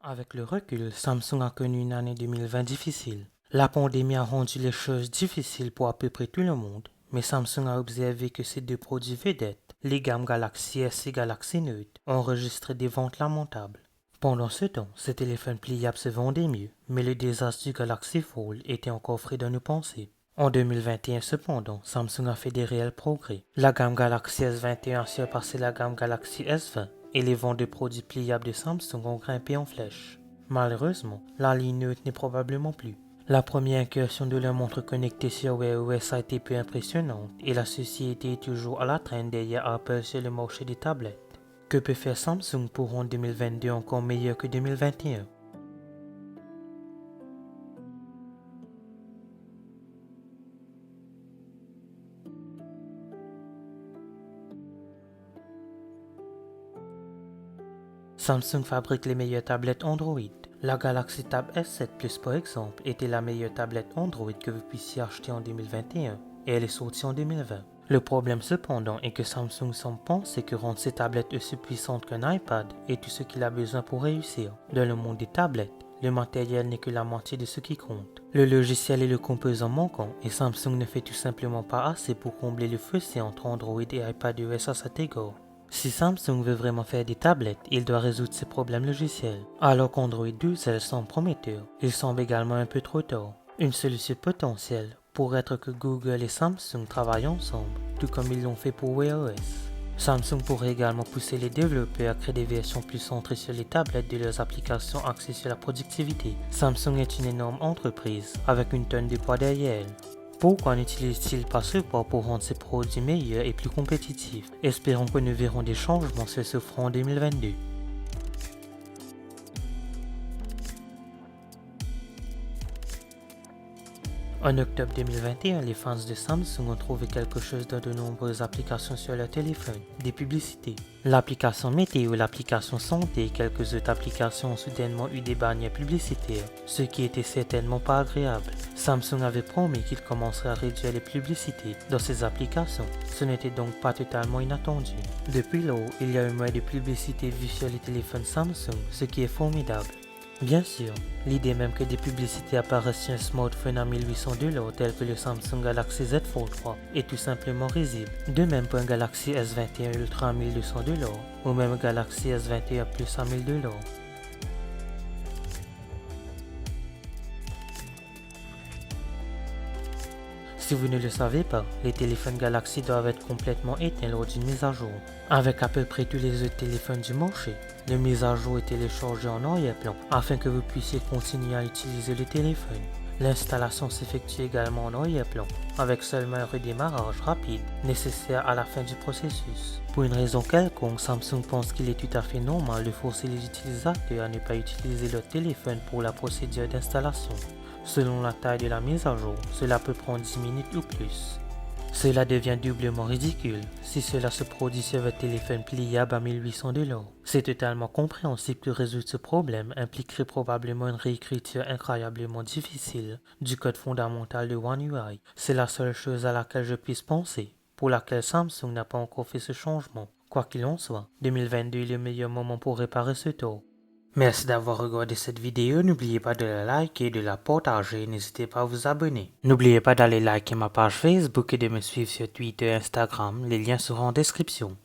Avec le recul, Samsung a connu une année 2020 difficile. La pandémie a rendu les choses difficiles pour à peu près tout le monde, mais Samsung a observé que ses deux produits vedettes, les gammes Galaxy S et Galaxy Note, ont enregistré des ventes lamentables. Pendant ce temps, ces téléphones pliables se vendaient mieux, mais le désastre du Galaxy Fold était encore frais dans nos pensées. En 2021 cependant, Samsung a fait des réels progrès. La gamme Galaxy S21 a surpassé la gamme Galaxy S20 et les ventes de produits pliables de Samsung ont grimpé en flèche. Malheureusement, la ligne Note n'est probablement plus. La première incursion de la montre connectée sur Wear OS a été peu impressionnante et la société est toujours à la traîne derrière Apple sur le marché des tablettes. Que peut faire Samsung pour rendre 2022 encore meilleur que 2021? Samsung fabrique les meilleures tablettes Android. La Galaxy Tab S7 Plus par exemple était la meilleure tablette Android que vous puissiez acheter en 2021 et elle est sortie en 2020. Le problème cependant est que Samsung semble penser que rendre ses tablettes aussi puissantes qu'un iPad est tout ce qu'il a besoin pour réussir. Dans le monde des tablettes, le matériel n'est que la moitié de ce qui compte. Le logiciel est le composant manquant et Samsung ne fait tout simplement pas assez pour combler le fossé entre Android et iPadOS à cet égard. Si Samsung veut vraiment faire des tablettes, il doit résoudre ses problèmes logiciels. Alors qu'Android 12 semble prometteur, il semble également un peu trop tard. Une solution potentielle pourrait être que Google et Samsung travaillent ensemble, tout comme ils l'ont fait pour Wear OS. Samsung pourrait également pousser les développeurs à créer des versions plus centrées sur les tablettes de leurs applications axées sur la productivité. Samsung est une énorme entreprise, avec une tonne de poids derrière elle. Pourquoi n'utilise-t-il pas ce poids pour rendre ses produits meilleurs et plus compétitifs? Espérons que nous verrons des changements sur ce front en 2022. En octobre 2021, les fans de Samsung ont trouvé quelque chose dans de nombreuses applications sur leur téléphone, des publicités. L'application météo, l'application santé et quelques autres applications ont soudainement eu des bannières publicitaires, ce qui était certainement pas agréable. Samsung avait promis qu'il commencerait à réduire les publicités dans ses applications, ce n'était donc pas totalement inattendu. Depuis lors, il y a eu moins de publicités vues sur les téléphones Samsung, ce qui est formidable. Bien sûr, l'idée même que des publicités apparaissent sur un smartphone à 1800$ tel que le Samsung Galaxy Z Fold 3 est tout simplement risible. De même pour un Galaxy S21 Ultra à 1200$ ou même un Galaxy S21 Plus à 1000$. Si vous ne le savez pas, les téléphones Galaxy doivent être complètement éteints lors d'une mise à jour. Avec à peu près tous les autres téléphones du marché, les mises à jour est téléchargée en arrière-plan afin que vous puissiez continuer à utiliser le téléphone. L'installation s'effectue également en arrière-plan, avec seulement un redémarrage rapide nécessaire à la fin du processus. Pour une raison quelconque, Samsung pense qu'il est tout à fait normal de forcer les utilisateurs à ne pas utiliser leur téléphone pour la procédure d'installation. Selon la taille de la mise à jour, cela peut prendre 10 minutes ou plus. Cela devient doublement ridicule si cela se produit sur votre téléphone pliable à 1800$. C'est totalement compréhensible que résoudre ce problème impliquerait probablement une réécriture incroyablement difficile du code fondamental de One UI. C'est la seule chose à laquelle je puisse penser, pour laquelle Samsung n'a pas encore fait ce changement. Quoi qu'il en soit, 2022 est le meilleur moment pour réparer ce tort. Merci d'avoir regardé cette vidéo, n'oubliez pas de la liker et de la partager, n'hésitez pas à vous abonner. N'oubliez pas d'aller liker ma page Facebook et de me suivre sur Twitter et Instagram, les liens seront en description.